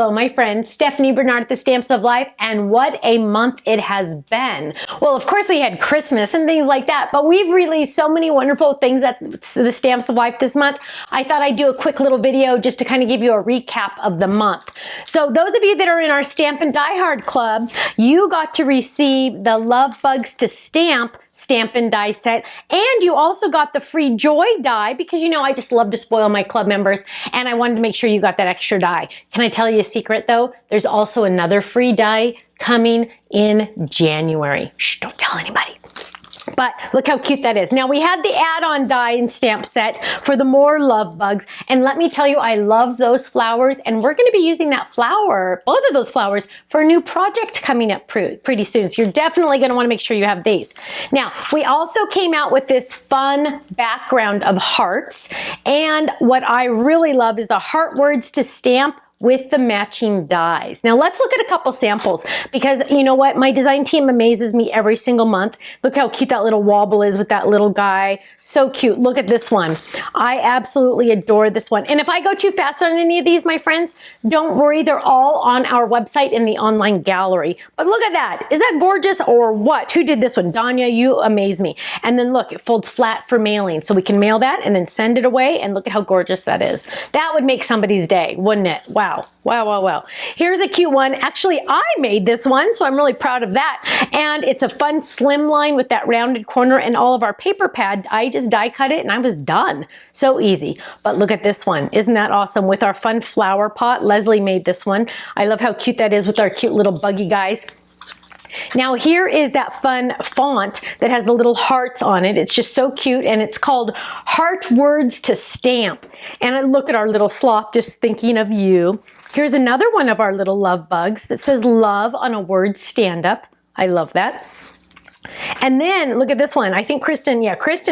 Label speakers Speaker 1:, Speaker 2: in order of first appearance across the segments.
Speaker 1: Hello, my friend, Stephanie Bernard at the Stamps of Life, and what a month it has been. Well, of course, we had Christmas and things like that, but we've released so many wonderful things at the Stamps of Life this month. I thought I'd do a quick little video just to kind of give you a recap of the month. So those of you that are in our Stamp and Die Hard Club, you got to receive the Love Bugs to Stamp and die set, and you also got the free joy die because, you know, I just love to spoil my club members, and I wanted to make sure you got that extra die. Can I tell you a secret though? There's also another free die coming in January. Shh, don't tell anybody. But look how cute that is. Now we had the add-on die and stamp set for the more love bugs. And let me tell you, I love those flowers. And we're going to be using that flower, both of those flowers, for a new project coming up pretty soon. So you're definitely going to want to make sure you have these. Now, we also came out with this fun background of hearts. And what I really love is the heart words to stamp with the matching dies. Now let's look at a couple samples because you know what? My design team amazes me every single month. Look how cute that little wobble is with that little guy. So cute. Look at this one. I absolutely adore this one. And if I go too fast on any of these, my friends, don't worry. They're all on our website in the online gallery. But look at that. Is that gorgeous or what? Who did this one? Danya, you amaze me. And then look, it folds flat for mailing. So we can mail that and then send it away. And look at how gorgeous that is. That would make somebody's day, wouldn't it? Wow. Wow, wow, wow. Here's a cute one. Actually, I made this one, so I'm really proud of that. And it's a fun slimline with that rounded corner and all of our paper pad. I just die cut it and I was done. So easy. But look at this one. Isn't that awesome? With our fun flower pot. Leslie made this one. I love how cute that is with our cute little buggy guys. Now here is that fun font that has the little hearts on it. It's just so cute, and it's called Heart Words to Stamp. And look at our little sloth just thinking of you. Here's another one of our little love bugs that says love on a word stand up. I love that. And then look at this one. I think Kristen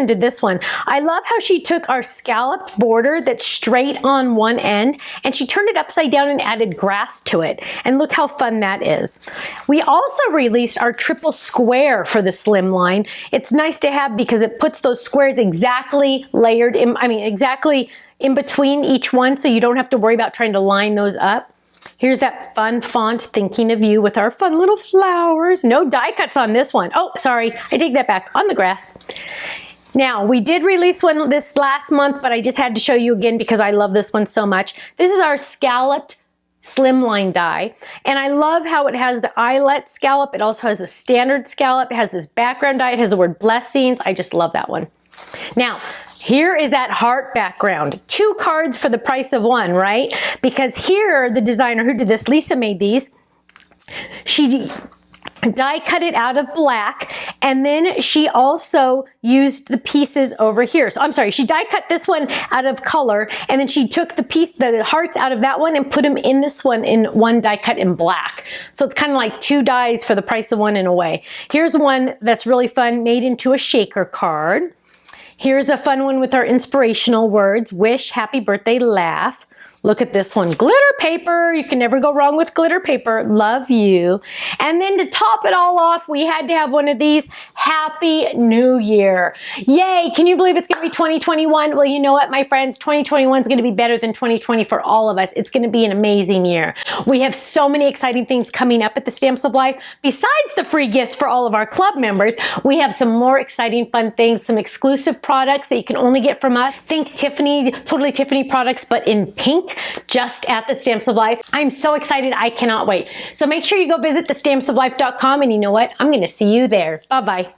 Speaker 1: did this one. I love how she took our scalloped border that's straight on one end and she turned it upside down and added grass to it. And look how fun that is. We also released our triple square for the Slimline. It's nice to have because it puts those squares exactly layered in, exactly in between each one, so you don't have to worry about trying to line those up. Here's that fun font, Thinking of You, with our fun little flowers. No die cuts on this one. Oh, sorry, I take that back, on the grass. Now, we did release one this last month, but I just had to show you again because I love this one so much. This is our scalloped Slimline die, and I love how it has the eyelet scallop. It also has the standard scallop. It has this background die. It has the word blessings. I just love that one. Now, here is that heart background. 2 cards for the price of 1, right? Because here, the designer who did this, Lisa made these, she die cut it out of black, and then she also used the pieces over here. So I'm sorry, she die cut this one out of color, and then she took the hearts out of that one and put them in this one in one die cut in black. So it's kind of like 2 dies for the price of 1 in a way. Here's one that's really fun, made into a shaker card. Here's a fun one with our inspirational words, wish, happy birthday, laugh. Look at this one, glitter paper. You can never go wrong with glitter paper. Love you. And then to top it all off, we had to have one of these. Happy New Year. Yay. Can you believe it's going to be 2021? Well, you know what, my friends? 2021 is going to be better than 2020 for all of us. It's going to be an amazing year. We have so many exciting things coming up at the Stamps of Life. Besides the free gifts for all of our club members, we have some more exciting fun things, some exclusive products that you can only get from us. Think Tiffany, totally Tiffany products, but in pink, just at the Stamps of Life. I'm so excited. I cannot wait. So make sure you go visit thestampsoflife.com, and you know what? I'm going to see you there. Bye-bye.